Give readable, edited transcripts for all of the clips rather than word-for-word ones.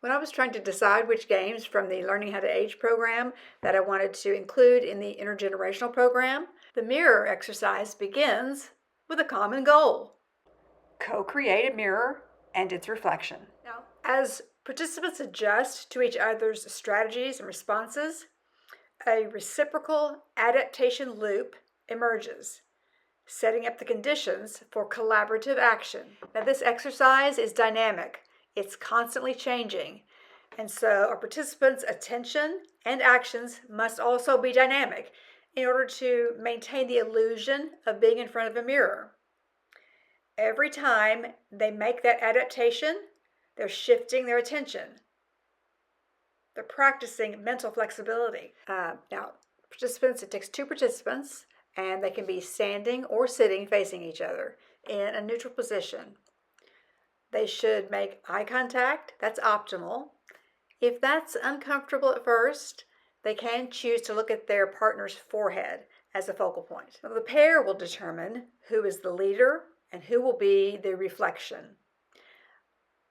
When I was trying to decide which games from the Learning How to Age program that I wanted to include in the Intergenerational program, the mirror exercise begins with a common goal: co-create a mirror and its reflection. Now, as participants adjust to each other's strategies and responses, a reciprocal adaptation loop emerges, setting up the conditions for collaborative action. Now, this exercise is dynamic. It's constantly changing. And so our participants' attention and actions must also be dynamic in order to maintain the illusion of being in front of a mirror. Every time they make that adaptation, they're shifting their attention. They're practicing mental flexibility. Now, participants, it takes 2 participants, and they can be standing or sitting facing each other in a neutral position. They should make eye contact. That's optimal. If that's uncomfortable at first, they can choose to look at their partner's forehead as a focal point. Now, the pair will determine who is the leader and who will be the reflection.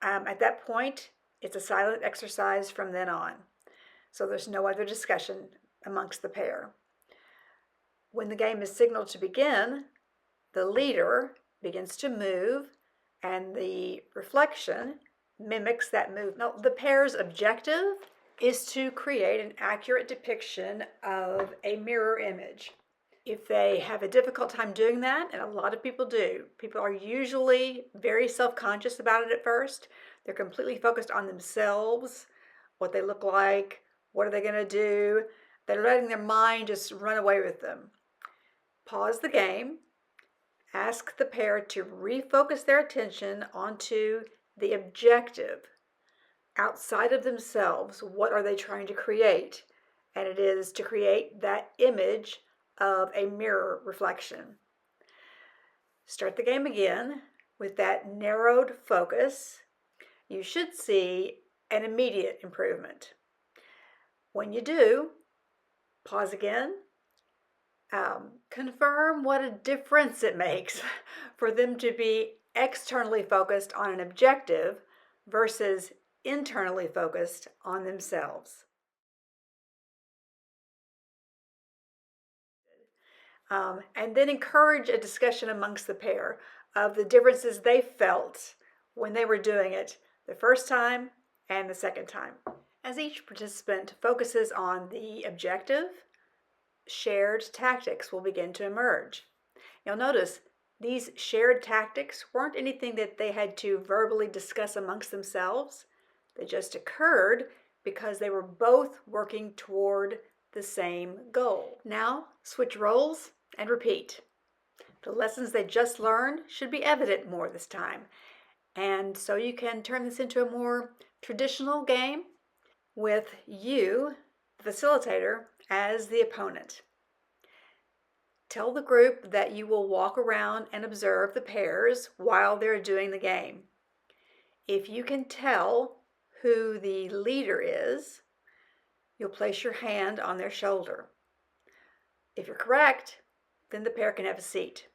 At that point, it's a silent exercise from then on. So there's no other discussion amongst the pair. When the game is signaled to begin, the leader begins to move and the reflection mimics that move. Now, the pair's objective is to create an accurate depiction of a mirror image. If they have a difficult time doing that, and a lot of people do, people are usually very self-conscious about it at first. They're completely focused on themselves, what they look like, what are they going to do. They're letting their mind just run away with them. Pause the game. Ask the pair to refocus their attention onto the objective. Outside of themselves, what are they trying to create? And it is to create that image of a mirror reflection. Start the game again with that narrowed focus. You should see an immediate improvement. When you do, pause again. Confirm what a difference it makes for them to be externally focused on an objective versus internally focused on themselves. And then encourage a discussion amongst the pair of the differences they felt when they were doing it the first time and the second time. As each participant focuses on the objective, shared tactics will begin to emerge. You'll notice these shared tactics weren't anything that they had to verbally discuss amongst themselves. They just occurred because they were both working toward the same goal. Now, switch roles and repeat. The lessons they just learned should be evident more this time. And so you can turn this into a more traditional game with you, the facilitator, as the opponent. Tell the group that you will walk around and observe the pairs while they're doing the game. If you can tell who the leader is, you'll place your hand on their shoulder. If you're correct, then the pair can have a seat.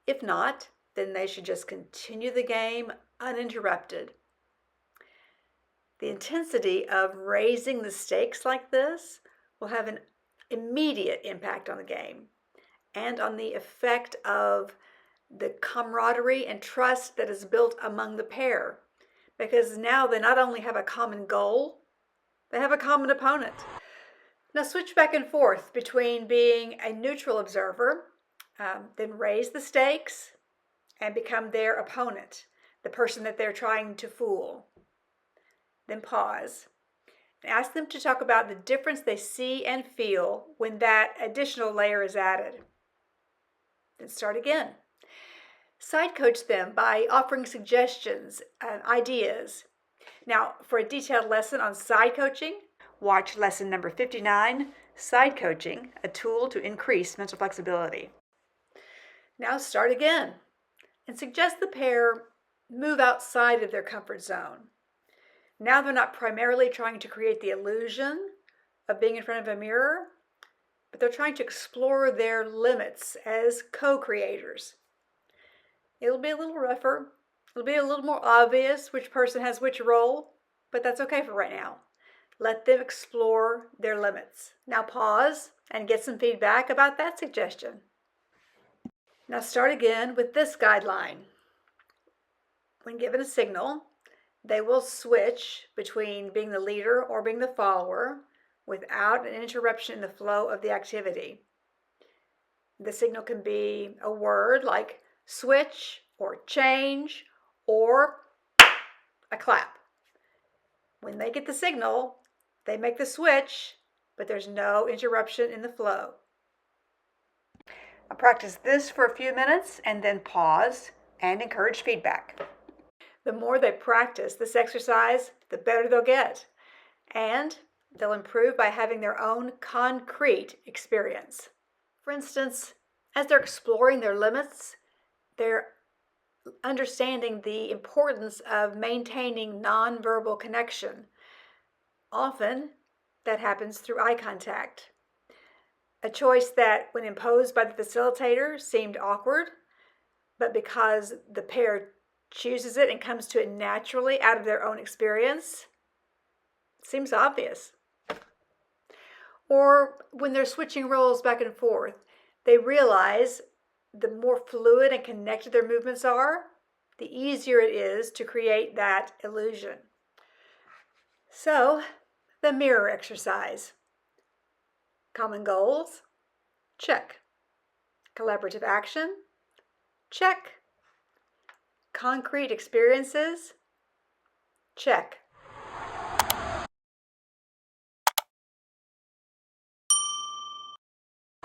If not, then they should just continue the game uninterrupted. The intensity of raising the stakes like this will have an immediate impact on the game and on the effect of the camaraderie and trust that is built among the pair, because now they not only have a common goal, they have a common opponent. Now switch back and forth between being a neutral observer, then raise the stakes and become their opponent, the person that they're trying to fool. Then pause and ask them to talk about the difference they see and feel when that additional layer is added. Then start again. Side coach them by offering suggestions and ideas. Now, for a detailed lesson on side coaching, watch lesson number 59, Side Coaching, a Tool to Increase Mental Flexibility. Now start again and suggest the pair move outside of their comfort zone. Now they're not primarily trying to create the illusion of being in front of a mirror, but they're trying to explore their limits as co-creators. It'll be a little rougher. It'll be a little more obvious which person has which role, but that's okay for right now. Let them explore their limits. Now pause and get some feedback about that suggestion. Now start again with this guideline. When given a signal, they will switch between being the leader or being the follower without an interruption in the flow of the activity. The signal can be a word like switch or change or a clap. When they get the signal, they make the switch, but there's no interruption in the flow. I'll practice this for a few minutes and then pause and encourage feedback. The more they practice this exercise, the better they'll get. And they'll improve by having their own concrete experience. For instance, as they're exploring their limits, they're understanding the importance of maintaining nonverbal connection. Often, that happens through eye contact. A choice that, when imposed by the facilitator, seemed awkward, but because the pair chooses it and comes to it naturally out of their own experience, seems obvious. Or when they're switching roles back and forth, they realize the more fluid and connected their movements are, the easier it is to create that illusion. So, the mirror exercise. Common goals? Check. Collaborative action? Check. Concrete experiences? Check.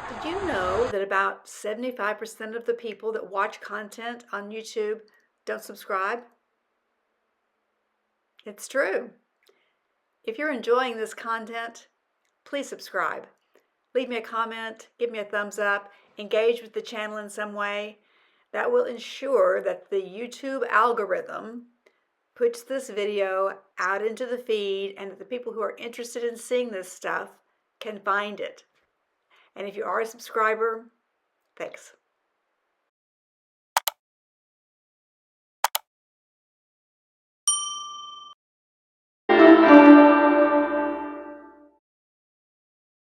Did you know that about 75% of the people that watch content on YouTube don't subscribe? It's true. If you're enjoying this content, please subscribe. Leave me a comment, give me a thumbs up, engage with the channel in some way. That will ensure that the YouTube algorithm puts this video out into the feed and that the people who are interested in seeing this stuff can find it. And if you are a subscriber, thanks.